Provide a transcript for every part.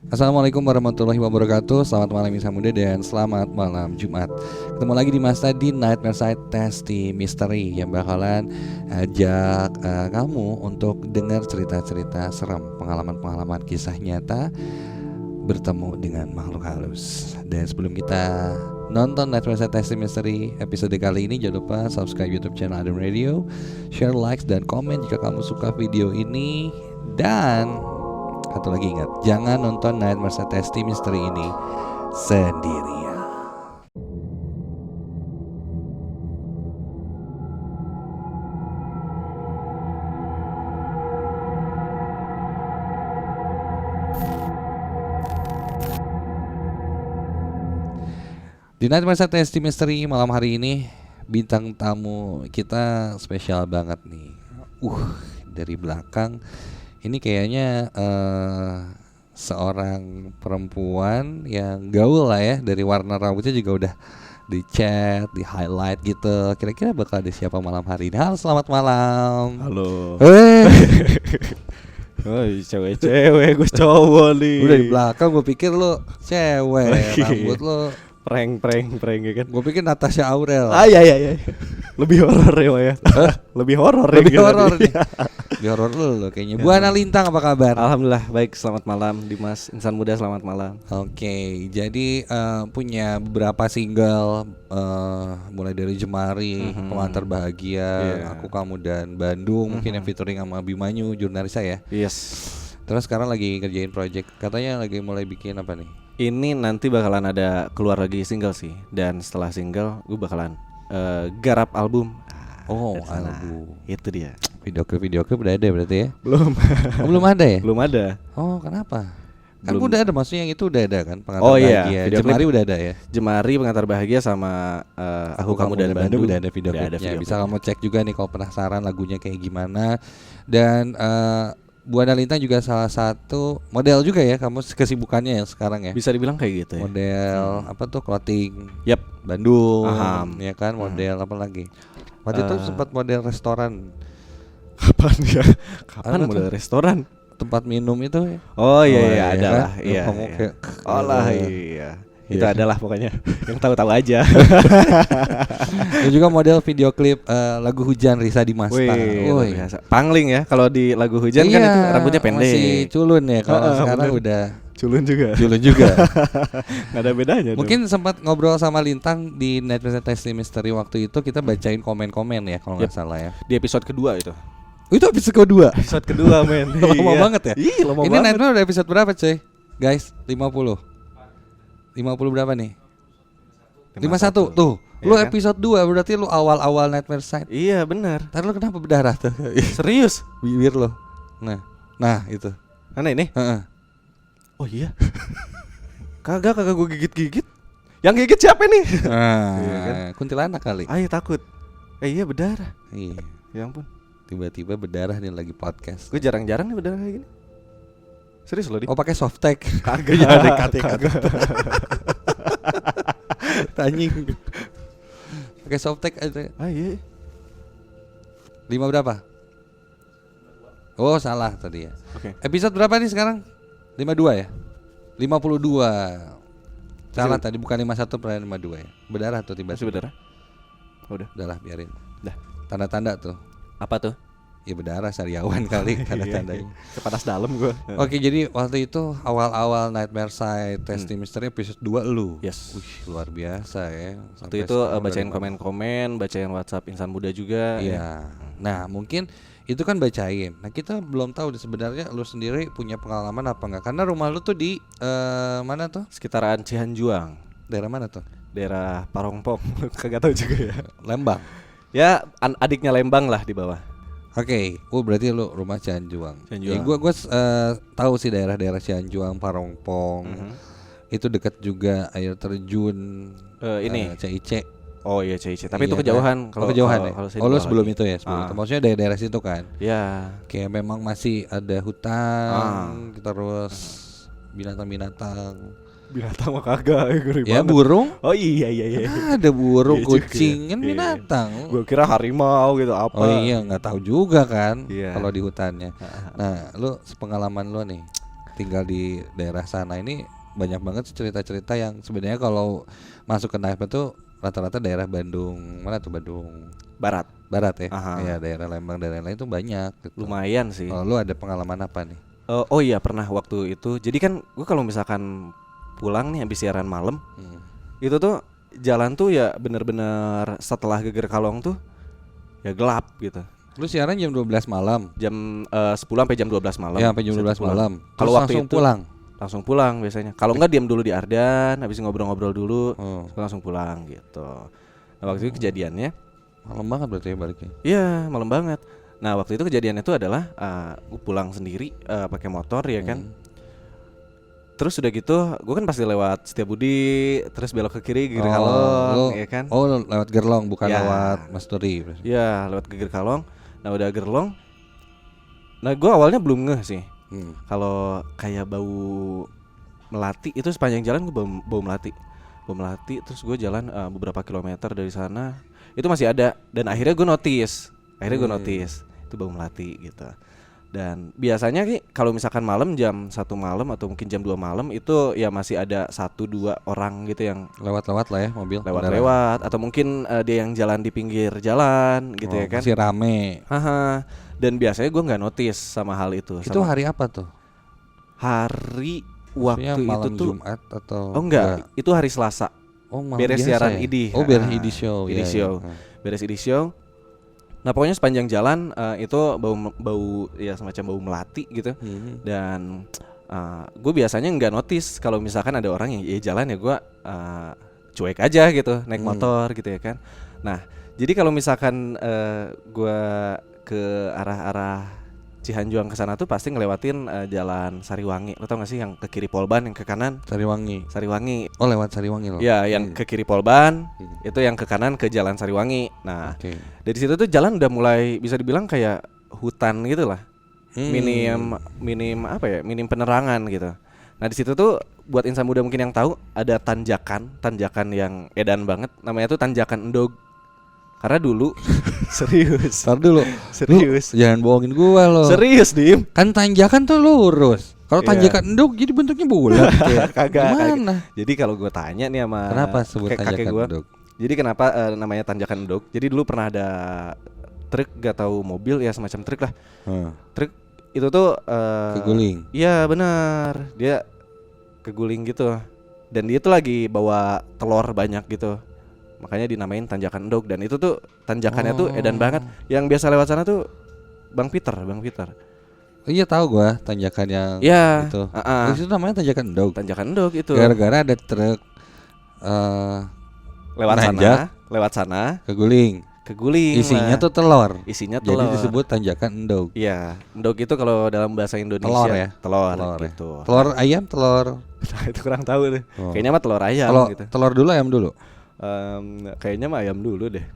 Assalamualaikum warahmatullahi wabarakatuh. Selamat malam Insan Muda dan selamat malam Jumat. Ketemu lagi di Mas di Nightmare Side Testy Mystery yang bakalan ajak kamu untuk dengar cerita-cerita seram, pengalaman-pengalaman kisah nyata bertemu dengan makhluk halus. Dan sebelum kita nonton Nightmare Side Testy Mystery episode kali ini, jangan lupa subscribe YouTube channel Adam Radio, share, likes, dan komen jika kamu suka video ini. Dan satu lagi ingat, jangan nonton Nightmare Side Testy Mystery ini sendirian. Di Nightmare Side Testy Mystery malam hari ini, bintang tamu kita spesial banget nih. Dari belakang ini kayaknya seorang perempuan yang gaul lah ya. Dari warna rambutnya juga udah dicat, di highlight gitu. Kira-kira bakal ada siapa malam hari ini? Halo, selamat malam. Halo. Oh, Cewek-cewek, gue cowok nih. udah di belakang gue pikir lo cewek. Rambut lo prank ya kan. gue pikir Natasha Aurel. Iya. Lebih horor ya, Pak ya. Lebih horor ya. Lebih horor nih. Lebih horor lo kayaknya. Bu Ana Lintang, apa kabar? Alhamdulillah baik, selamat malam Dimas, Insan Muda, selamat malam. Oke, jadi punya beberapa single, mulai dari Jemari, Pengantar Bahagia, Aku Kamu dan Bandung, mungkin yang featuring sama Abimanyu, jurnalis saya. Yes. Terus sekarang lagi kerjain project, katanya lagi mulai bikin apa nih? Ini nanti bakalan ada keluar lagi single sih. Dan setelah single gue bakalan garap album. Oh, album. Itu dia. Video klip udah ada berarti ya? Belum. Belum ada ya? Belum ada. Oh, kenapa? Kan Belum. udah ada, maksudnya yang itu udah ada kan? Pengantar Oh iya, Bahagia. video Jemari klip. udah ada ya? Jemari, Pengantar Bahagia sama Aku Kamu dan Bandung udah ada video Udah ada klipnya. video Bisa klipnya. kamu cek juga nih kalau penasaran lagunya kayak gimana. Dan Bu Ana Lintang juga salah satu model juga ya, kamu kesibukannya yang sekarang ya. Bisa dibilang kayak gitu ya. Model apa tuh, clothing Yap. Bandung, Paham. ya kan, model apa lagi? Waktu itu sempat model restoran, Kapan ya? Apa Kapan model tuh? restoran? tempat minum itu ya. Oh iya, iya ada kan? lah. Iya. Kamu iya. kayak Oh lah gitu. iya. Iya Itu kan? adalah pokoknya yang tahu-tahu aja. Dan juga model video klip lagu Hujan Risa Dimasta. Luar biasa. Pangling ya kalau di lagu Hujan kan itu rambutnya pendek. Masih culun ya, kalau sekarang bener. udah Culun juga. culun juga. Nggak ada bedanya. Mungkin sempat ngobrol sama Lintang di Nightmare Testy Mystery waktu itu, kita bacain komen-komen ya kalau nggak Yep. salah ya. di episode kedua itu. Itu episode kedua. Episode kedua men. Lama banget ya? Iya lama Ini banget. Nightmare udah episode berapa cuy? Guys, 50 berapa nih? 51 tuh. Iya Lu kan? episode 2 berarti lu awal-awal Nightmare Side. Iya benar. Ntar lu kenapa berdarah tuh? Serius? Bibir lo. Nah itu. Mana ini? Heeh. Oh iya. Kagak gue gigit-gigit. Yang gigit siapa nih? Iya kan? Kuntilanak kali. Ayo takut. Iya berdarah. Iya. Ya ampun. Tiba-tiba berdarah nih lagi podcast. Gue jarang-jarang nih berdarah kayak gini. Serius loh, Di. Oh, pakai softtek. Kagak. Ya ada kata-kata. Tanying. Pakai softtek aja. Ah iya. 5 berapa? Oh, salah tadi ya. Oke. Episode berapa nih sekarang? 52 ya? 52. Salah tadi, bukan 51 pernah 52 ya. Berdarah tuh tiba-tiba. Masih berdarah? Oh, udah. Udahlah biarin. Dah. Tanda-tanda tuh. Apa tuh? Ya berdarah sariawan kali tanda-tandanya. Kepanas dalam gue. Oke, jadi waktu itu awal-awal Nightmare Side Testy Mystery episode 2 lu. Yes. Wih, luar biasa ya. Waktu itu bacain komen-komen, bacain WhatsApp Insan Muda juga. Iya. Nah, mungkin itu kan bacain. Nah, kita belum tahu sebenarnya lu sendiri punya pengalaman apa enggak. Karena rumah lu tuh di mana tuh? Sekitaran Cihanjuang, Daerah mana tuh? daerah Parongpong. Kagak tahu juga ya. Lembang. Ya, adiknya Lembang lah di bawah. Oke, berarti lu rumah Cianjuang. Cianjuang. Ya, gua tahu sih daerah-daerah Cianjuang, Parongpong. Itu dekat juga air terjun Ini. CIC. Oh iya CIC. Tapi itu Iya, kejauhan. kan? Kejauhan ya. kalau saya Oh, di lu bawah sebelum lagi. itu ya, sebelum itu. Maksudnya daerah situ kan. Ya. Kayak memang masih ada hutan, terus binatang-binatang. Binatang mah kagak, ngeri Ya banget. burung. Oh iya. Kan ada burung, Iya juga kucing, ya. kan Iya. binatang. Gue kira harimau gitu apa. Oh iya, nggak tahu juga kan Iya. kalau di hutannya. Nah, lu pengalaman lu nih. tinggal di daerah sana ini banyak banget cerita-cerita yang sebenarnya kalau masuk ke Naif itu rata-rata daerah Bandung, mana tuh Bandung Barat. Barat ya, Aha. ya daerah Lembang dan lain-lain itu banyak. Gitu. Lumayan sih. Kalau lu ada pengalaman apa nih? Oh iya pernah waktu itu. Jadi kan gue kalau misalkan pulang nih habis siaran malam, itu tuh jalan tuh ya bener-bener setelah Geger Kalong tuh ya gelap gitu. Lu siaran jam 12 malam. Jam 10 sampai jam 12 malam. Ya, sampai jam 12 malam. Kalau Terus waktu langsung itu pulang. Langsung pulang biasanya. Kalau enggak diam dulu di Ardan, habis ngobrol-ngobrol dulu, Oh. langsung pulang gitu. Nah, waktu itu kejadiannya, Malam banget berarti ya baliknya. iya malam banget. Nah waktu itu kejadiannya itu adalah gue pulang sendiri pakai motor ya kan. Terus udah gitu, gue kan pasti lewat Setiabudi, terus belok ke kiri Geger Kalong, ya kan? Oh, lewat Gerlong bukan Ya. lewat Masturi. Ya lewat Geger Kalong. Nah udah Gerlong. Nah gue awalnya belum ngeh sih. Kalau kayak bau melati itu sepanjang jalan gue bau melati. Bau melati terus gue jalan beberapa kilometer dari sana itu masih ada dan akhirnya gue notice. Itu bau melati gitu. Dan biasanya kalau misalkan malam jam 1 malam atau mungkin jam 2 malam itu ya masih ada 1-2 orang gitu yang Lewat-lewat lah ya mobil. lewat atau mungkin dia yang jalan di pinggir jalan gitu ya kan. Masih rame. Haha. Dan biasanya gue nggak notice sama hal itu. Itu hari apa tuh? Hari Maksudnya waktu malam itu tuh Jumat atau oh enggak, itu hari Selasa. Oh, malam Beres biasa siaran ya? ID. Oh, beres ID show. ID Iya, show. iya. Beres ID show. Nah, pokoknya sepanjang jalan itu bau ya semacam bau melati gitu. Dan gue biasanya nggak notice kalau misalkan ada orang yang jalan ya gue cuek aja gitu naik motor gitu ya kan. Nah jadi kalau misalkan gue ke arah Cihanjuang ke sana tuh pasti ngelewatin jalan Sariwangi. Lo tau gak sih yang ke kiri Polban yang ke kanan? Sariwangi. Oh lewat Sariwangi loh. ya yang ke kiri Polban itu yang ke kanan ke jalan Sariwangi. Nah dari situ tuh jalan udah mulai bisa dibilang kayak hutan gitu lah. Minim penerangan gitu. Nah di situ tuh buat insan muda mungkin yang tahu ada tanjakan yang edan banget. Namanya tuh tanjakan Endog. Karena dulu serius. Ntar dulu. Serius. Lu jangan bohongin gua loh. Serius Dim. Kan tanjakan tuh lurus. Kalau Iya. tanjakan enduk jadi bentuknya bulat kayak. Kagak. Gimana? Jadi kalau gue tanya nih sama Kenapa sebut kakek tanjakan gua, enduk? jadi kenapa namanya tanjakan Endog? Jadi dulu pernah ada truk gak tahu mobil ya semacam truk lah. Truk itu tuh Keguling. Iya benar. Dia keguling gitu. Dan dia tuh lagi bawa telur banyak gitu. Makanya dinamain tanjakan Endog dan itu tuh tanjakannya tuh edan banget. Yang biasa lewat sana tuh Bang Peter. Iya tahu gua tanjakan yang Iya. itu. Itu namanya tanjakan endog. Tanjakan Endog itu. Gara-gara ada truk lewat sana keguling. Isinya lah. tuh telur. Isinya telur. Jadi disebut tanjakan endog. Iya, endog itu kalau dalam bahasa Indonesia Telur ya? Telur ya. gitu. Telur ayam, telur. Nah, itu kurang tahu deh. Oh. Kayaknya mah telur ayam Kalau gitu. telur dulu ayam dulu. Kayaknya mah ayam dulu deh.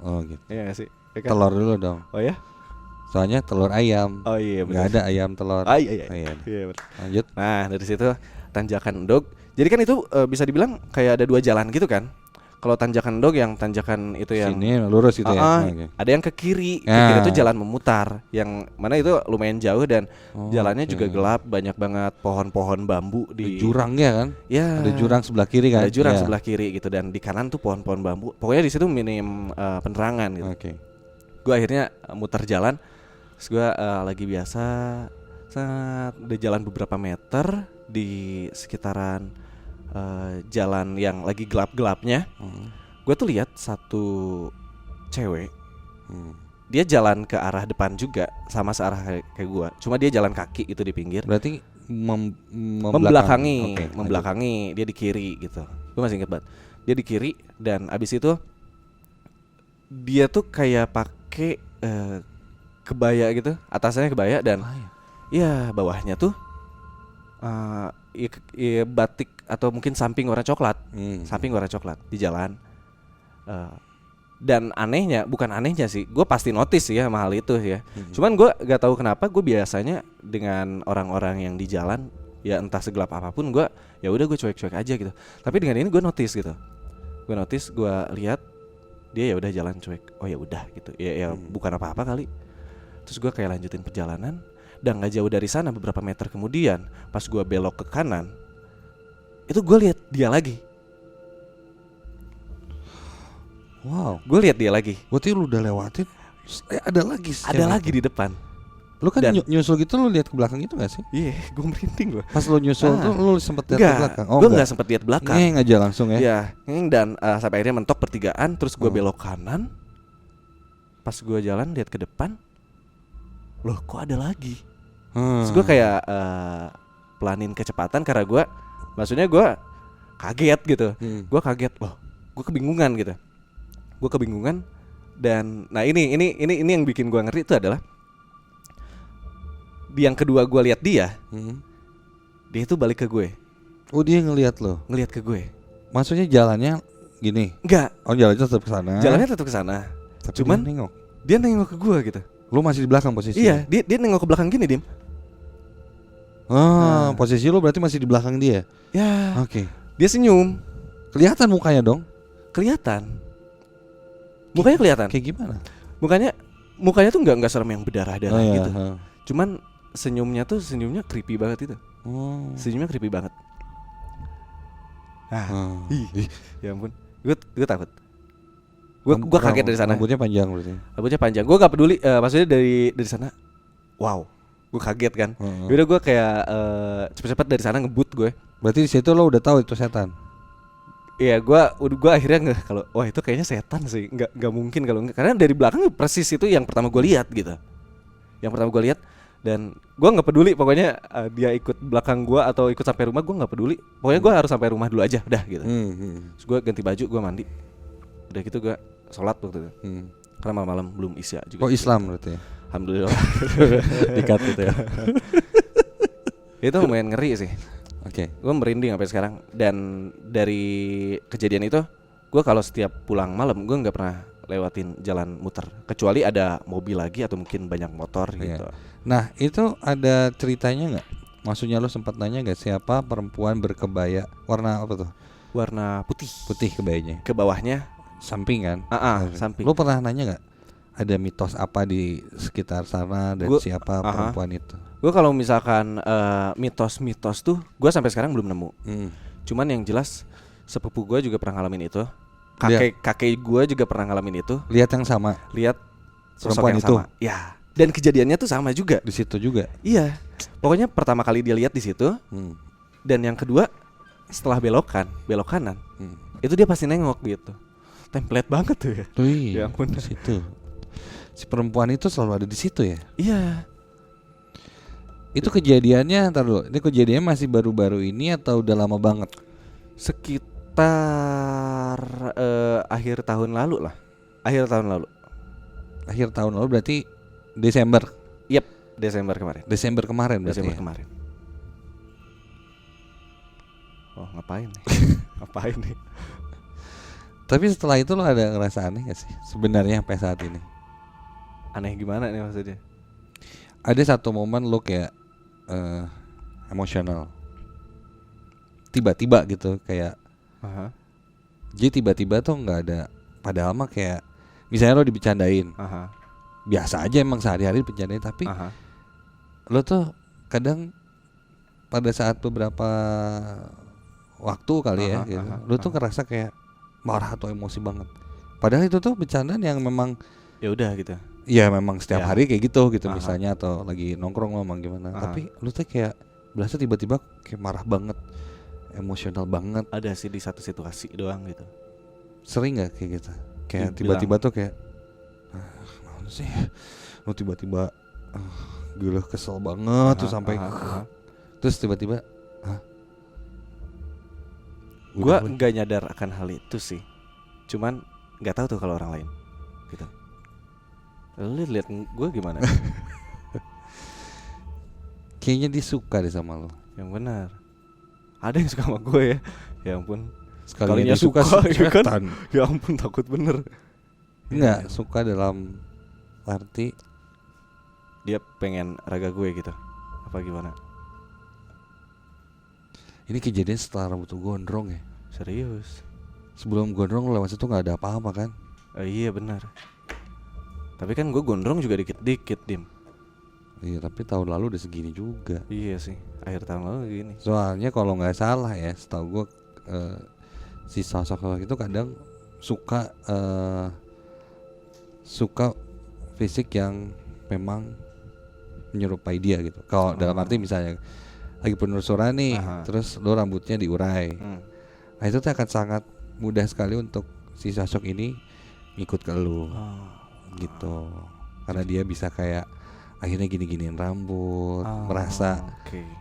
Oh gitu. Iya gak sih? Ya kan? Telur dulu dong. Oh ya? Soalnya telur ayam. Oh iya Nggak benar. ada ayam telur. Iya. Iya. Iya benar. Lanjut. Nah, dari situ tanjakan endog. Jadi kan itu bisa dibilang kayak ada 2 jalan gitu kan. Kalau tanjakan endog yang tanjakan itu yang Sini lurus gitu ya. Oke. ada yang ke kiri. Ke Ya. kiri itu jalan memutar yang mana itu lumayan jauh dan jalannya juga gelap, banyak banget pohon-pohon bambu di Jurangnya kan? Ya. Ada jurang sebelah kiri kan? Ada jurang Iya. sebelah kiri gitu dan di kanan tuh pohon-pohon bambu. Pokoknya di situ minim penerangan gitu. Oke. Gue akhirnya muter jalan. Terus gue lagi biasa udah jalan beberapa meter di sekitaran jalan yang lagi gelap-gelapnya. Gue tuh lihat satu cewek. Dia jalan ke arah depan juga sama searah kayak gue. Cuma dia jalan kaki itu di pinggir. Berarti Membelakangi, Oke, membelakangi dia di kiri gitu. Gue masih inget banget. Dia di kiri dan abis itu dia tuh kayak pakai kebaya gitu, atasnya kebaya dan iya bawahnya tuh batik atau mungkin samping warna coklat, samping warna coklat di jalan. Dan bukan anehnya sih, gue pasti notice ya sama hal itu ya. Cuman gue gak tahu kenapa gue biasanya dengan orang-orang yang di jalan ya entah segelap apapun gue ya udah gue cuek-cuek aja gitu. Tapi dengan ini gue notice gitu, gue lihat dia ya udah jalan cuek. Oh ya udah gitu, ya bukan apa-apa kali. Terus gue kayak lanjutin perjalanan Dan gak jauh dari sana beberapa meter kemudian, pas gue belok ke kanan, itu gue lihat dia lagi. Wow. Gue lihat dia lagi. Berarti lu udah lewatin, ada lagi. Ada lagi di depan. Lu kan Dan- nyusul gitu, lu lihat ke belakang gitu gak sih? Iya, gue merinding loh. Pas lu nyusul tuh lu sempet lihat ke Enggak, belakang? gue nggak sempet lihat belakang. Ngeng aja langsung ya? Iya, ngeng dan sampai akhirnya mentok pertigaan. Terus gue belok kanan. Pas gue jalan lihat ke depan, loh kok ada lagi? Terus gue kayak pelanin kecepatan karena maksudnya gue kaget gitu. Gue kaget, loh, gue kebingungan gitu. Gue kebingungan dan nah ini yang bikin gue ngeri itu adalah yang kedua gue lihat dia itu balik ke gue. Oh, dia ngelihat lo? Ngelihat ke gue. Maksudnya jalannya gini? Enggak. Oh, jalannya tetap ke sana. Jalannya tetap ke sana. Tapi Cuman dia nengok ke gue gitu. lu masih di belakang posisi? Iya, dia nengok ke belakang gini, Dim. Posisi lu berarti masih di belakang dia. Ya. Oke. Dia senyum. Kelihatan mukanya dong? Kelihatan. Mukanya kelihatan. Kayak gimana? Mukanya tuh enggak serem yang berdarah-darah iya, gitu. Cuman senyumnya creepy banget itu. Senyumnya creepy banget. Ya ampun. Gue takut. Gue kaget dari sana. Rambutnya panjang berarti. Rambutnya panjang. Gue gak peduli. Maksudnya dari sana. Wow. Gue kaget kan. Yaudah gue kayak cepet-cepet dari sana ngebut gue. Berarti di situ lo udah tahu itu setan. Iya, gue akhirnya nggak kalau wah itu kayaknya setan sih. Nggak mungkin kalau nggak. Karena dari belakang persis itu yang pertama gue lihat gitu. Yang pertama gue lihat. Dan gue nggak peduli pokoknya dia ikut belakang gue atau ikut sampai rumah, gue nggak peduli. Pokoknya gue harus sampai rumah dulu aja, udah gitu. Terus gue ganti baju, gue mandi. Udah gitu gue sholat waktu itu. Karena malam-malam belum isya juga. Oh, Islam berarti ya? Alhamdulillah. Dikat gitu ya. Itu lumayan ngeri sih. Oke. Gue merinding sampai sekarang. Dan dari kejadian itu, gue kalau setiap pulang malam gue nggak pernah lewatin jalan muter, kecuali ada mobil lagi atau mungkin banyak motor gitu. Nah, itu ada ceritanya nggak? Maksudnya lo sempat nanya nggak siapa perempuan berkebaya warna apa tuh? Warna putih. Putih kebayanya. Ke bawahnya samping kan? Samping. Lo pernah nanya nggak? Ada mitos apa di sekitar sana dan siapa perempuan itu? Gue kalau misalkan mitos-mitos tuh, gue sampai sekarang belum nemu. Cuman yang jelas sepupu gue juga pernah ngalamin itu. Kakek gue juga pernah ngalamin itu. Lihat yang sama. Lihat sosok perempuan yang itu. sama. Ya. Dan kejadiannya tuh sama juga. Di situ juga. Iya. Pokoknya pertama kali dia lihat di situ. Dan yang kedua setelah belok kanan. Itu dia pasti nengok gitu. Template banget tuh ya. Ya ampun. Di situ. Si perempuan itu selalu ada di situ ya. Iya. Itu kejadiannya, ntar dulu. Ini kejadiannya masih baru-baru ini atau udah lama banget? Sekitar akhir tahun lalu lah. Akhir tahun lalu berarti Desember. Yep, Desember kemarin. Desember kemarin berarti. Desember kemarin. Oh, ngapain nih? Tapi setelah itu lo ada ngerasa aneh gak sih sebenarnya sampai saat ini? Aneh gimana nih maksudnya? Ada satu momen lo kayak emosional. Tiba-tiba gitu kayak jadi tiba-tiba tuh nggak ada. Padahal mah kayak misalnya lo dibecandain, biasa aja emang sehari-hari dibecandain. Tapi lo tuh kadang pada saat beberapa waktu kali ya gitu, lo tuh ngerasa kayak marah atau emosi banget. Padahal itu tuh bercandaan yang memang ya udah gitu. Iya memang setiap hari kayak gitu misalnya atau lagi nongkrong memang gimana. Tapi lo tuh kayak berasa tiba-tiba kayak marah banget, emosional banget. Ada sih di satu situasi doang gitu. Sering gak kayak gitu? Kayak tiba-tiba tuh kayak mana sih? Lu tiba-tiba gila kesel banget tuh sampai terus tiba-tiba Gua nggak nyadar akan hal itu sih. Cuman nggak tahu tuh kalau orang lain gitu. Lu lihat gue gimana? Kayaknya dia suka deh sama lo. Yang benar. Ada yang suka sama gue ya. Ya ampun. Sekalinya dia suka ya kan? Ya ampun, takut bener. Enggak, suka dalam arti dia pengen raga gue gitu. Apa gimana? Ini kejadian setelah rambut gue gondrong ya. Serius. Sebelum gondrong lewat situ gak ada apa-apa kan? Iya benar. Tapi kan gue gondrong juga dikit-dikit, Dim. Iya, tapi tahun lalu udah segini juga. Iya sih, akhir tahun lalu gini. Soalnya kalau nggak salah ya, setahu gue si sosok itu kadang suka suka fisik yang memang menyerupai dia gitu. Kalau dalam arti misalnya lagi penelusuran nih, terus lo rambutnya diurai, nah itu tuh akan sangat mudah sekali untuk si sosok ini ngikut ke lo, gitu. Karena dia bisa kayak akhirnya gini-giniin rambut, merasa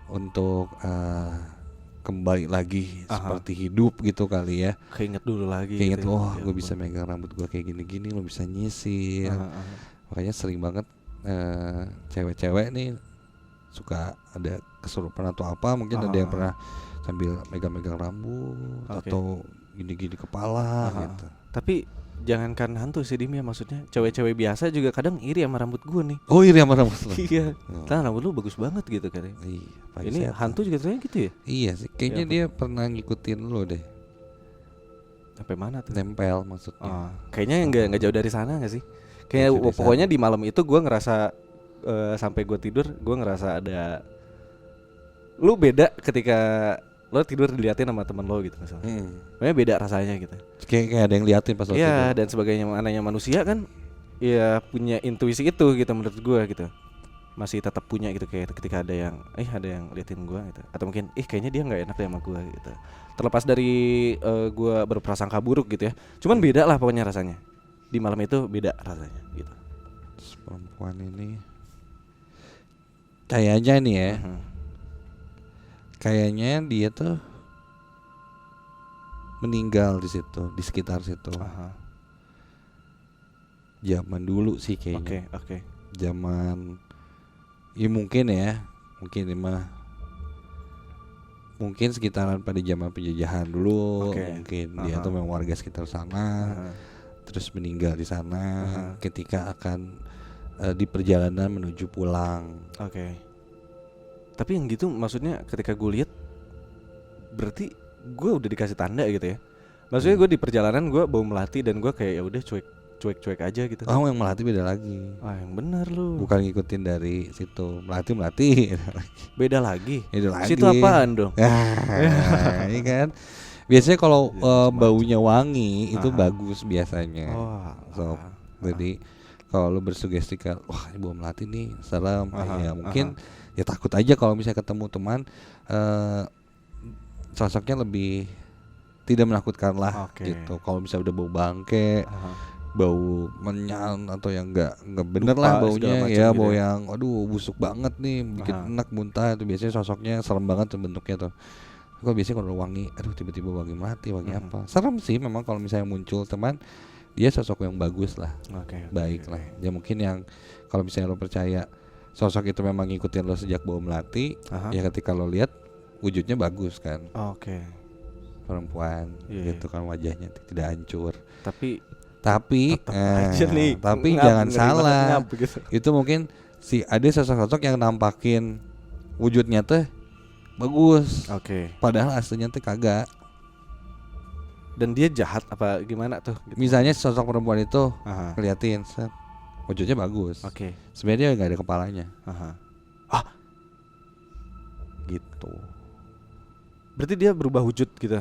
untuk kembali lagi seperti hidup gitu kali ya. Keinget dulu lagi. Keinget gitu ya. Gue bisa megang rambut gue kayak gini-gini, lo bisa nyisir. Makanya sering banget cewek-cewek nih suka ada kesurupan atau apa, mungkin ada yang pernah sambil megang-megang rambut atau gini-gini kepala gitu. Tapi jangankan hantu sih Dim ya, maksudnya cewek-cewek biasa juga kadang iri sama rambut gue nih. Oh iri sama rambut lo? Iya. Nah, rambut lu bagus banget gitu kan. Iya. Ini hantu juga ternyata gitu ya? Iya sih, kayaknya dia pernah ngikutin lo deh. Sampai mana tuh? Nempel maksudnya. Kayaknya nggak jauh dari sana nggak sih? Kayak pokoknya di malam itu gue ngerasa sampai gue tidur gue ngerasa ada. Lu beda ketika lo tidur diliatin sama teman lo gitu misalnya. Pokoknya beda rasanya gitu. Kayak ada yang liatin pas lo tidur. Iya, dan sebagainya, anehnya manusia kan ya punya intuisi itu gitu menurut gue gitu. Masih tetap punya gitu, kayak ketika ada yang liatin gue gitu. Atau mungkin kayaknya dia nggak enak deh sama gue gitu. Terlepas dari gue berprasangka buruk gitu ya. Cuman beda lah pokoknya rasanya. Di malam itu beda rasanya gitu. Perempuan ini kayaknya nih ya. Kayaknya dia tuh meninggal di situ, di sekitar situ. Zaman dulu sih kayaknya. Oke. Zaman ya mungkin sekitaran pada zaman penjajahan dulu. Mungkin dia tuh memang warga sekitar sana. Terus meninggal di sana ketika akan di perjalanan menuju pulang. Tapi yang gitu maksudnya ketika gue lihat berarti gue udah dikasih tanda gitu ya. Maksudnya gue di perjalanan gue bawa melati dan gue kayak ya udah cuek aja gitu. Yang melati beda lagi. Yang benar lu. Bukan ngikutin dari situ. Melati beda lagi. Situ apaan dong? Ini kan biasanya kalau baunya wangi itu bagus biasanya. Jadi kalau lu bersugestikan, wah ini bau melati nih serem, ya mungkin ya takut aja kalau misalnya ketemu teman sosoknya lebih tidak menakutkan lah gitu. Kalau misalnya udah bau bangke, bau menyan atau yang enggak bener lah baunya ya, bau yang aduh busuk banget nih, bikin enak muntah, itu biasanya sosoknya serem banget tuh bentuknya tuh. Kok biasanya kalau wangi, aduh tiba-tiba wangi melati, wangi apa? Serem sih memang kalau misalnya muncul teman, dia sosok yang bagus lah, baik lah. Ya mungkin yang kalau misalnya lo percaya sosok itu memang ngikutin lo sejak bau melati, ya ketika lo lihat wujudnya bagus kan. Perempuan, gitu kan wajahnya tidak hancur. Tapi jangan salah, gitu. Itu mungkin ada sosok-sosok yang nampakin wujudnya tuh bagus, padahal aslinya tuh kagak. Dan dia jahat apa gimana tuh? Gitu. Misalnya sosok perempuan itu ngeliatin, wujudnya bagus. Sebenarnya dia nggak ada kepalanya. Gitu. Berarti dia berubah wujud gitu?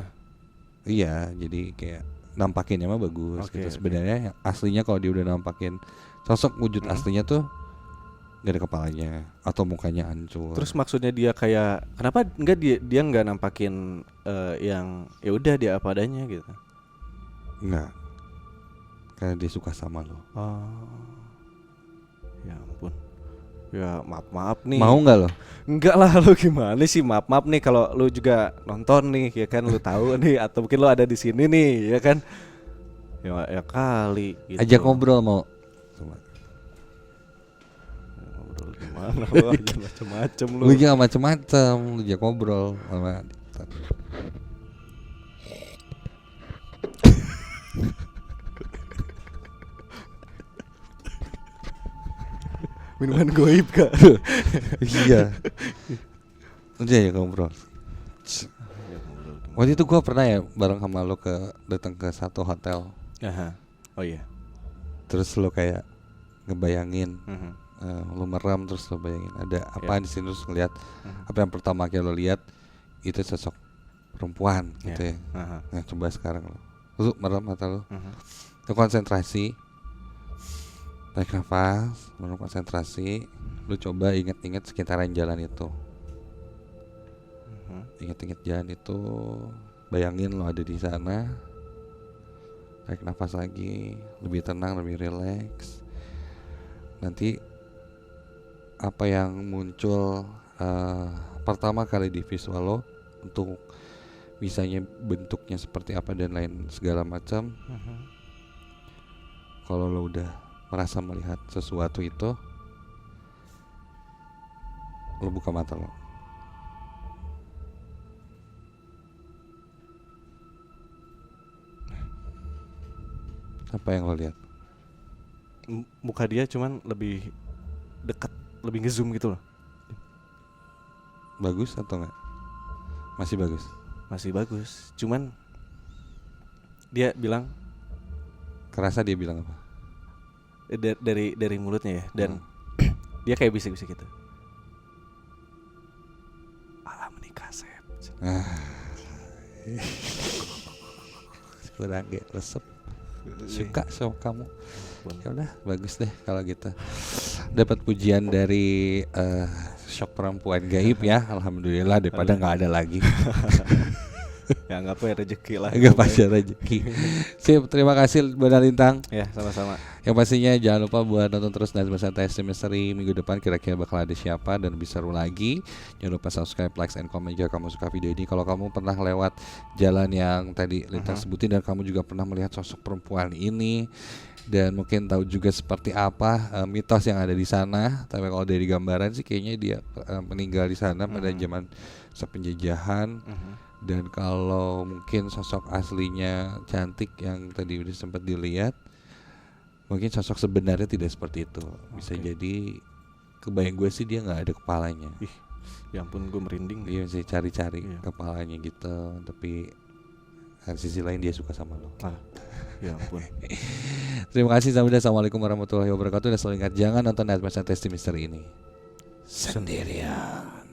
Iya, jadi kayak nampakinnya mah bagus. Gitu. Sebenarnya aslinya kalau dia udah nampakin sosok wujud aslinya tuh nggak ada kepalanya atau mukanya hancur. Terus maksudnya dia kayak kenapa nggak dia nggak nampakin yang ya udah dia apa adanya gitu? Nggak, karena dia suka sama lo. Ya ampun. Ya maaf nih. Mau nggak lo? Enggak lah, lo gimana sih, maaf nih kalau lo juga nonton nih ya kan, lo tahu nih atau mungkin lo ada di sini nih ya kan. Ya kali gitu. Ajak ngobrol mau. Ngobrol gimana lo, aja macem-macem lo. Lu jangan macem-macem, lu ajak ngobrol sama minuman goib kak. Iya. Udah ya ngobrol. Waktu itu gue pernah ya bareng sama lo datang ke satu hotel. Oh iya. Terus lo kayak ngebayangin Lu merem terus lu bayangin ada apa di sini, terus ngeliat apa yang pertama kali lo lihat itu sosok perempuan gitu ya. Nah coba sekarang lu merem mata lu, lu konsentrasi, tarik nafas, lu konsentrasi, lu coba ingat-ingat sekitaran jalan itu, ingat-ingat jalan itu, bayangin lo ada di sana, tarik nafas lagi, lebih tenang, lebih rileks. Nanti apa yang muncul pertama kali di visual lo, untuk misalnya bentuknya seperti apa dan lain segala macam. Kalau lo udah merasa melihat sesuatu itu, lo buka mata lo. Apa yang lo lihat? Muka dia cuman lebih dekat, lebih ngezoom gitu loh. Bagus atau enggak? Masih bagus. Masih bagus. Cuman dia bilang, kerasa dia bilang apa? Dari mulutnya ya, dan dia kayak bisik-bisik gitu. Alam menikah Sep. Kurang resep. Suka sama kamu. Ya udah, bagus deh kalau gitu. Dapat pujian dari shock perempuan gaib ya, alhamdulillah, daripada nggak ada lagi. Ya nggak apa ya, rezeki lah. Nggak pasti rezeki. Sip, terima kasih Bunda Lintang. Ya sama-sama. Yang pastinya jangan lupa buat nonton terus Night Merchandise Testi Misteri minggu depan, kira-kira bakal ada siapa dan lebih seru lagi. Jangan lupa subscribe, like, and comment jika kamu suka video ini. Kalau kamu pernah lewat jalan yang tadi Lintang sebutin dan kamu juga pernah melihat sosok perempuan ini dan mungkin tahu juga seperti apa mitos yang ada di sana. Tapi kalau dari gambaran sih kayaknya dia meninggal di sana pada zaman penjajahan. Dan kalau mungkin sosok aslinya cantik yang tadi udah sempat dilihat, mungkin sosok sebenarnya tidak seperti itu. Bisa jadi, kebayang gue sih dia nggak ada kepalanya. Ya ampun, gue merinding. Iya, sih cari-cari kepalanya gitu. Tapi kan sisi lain dia suka sama lo. Ya ampun. Terima kasih Samudra. Assalamualaikum warahmatullahi wabarakatuh. Dan selalu ingat, jangan nonton Night Merchandise Testi Misteri ini sendirian.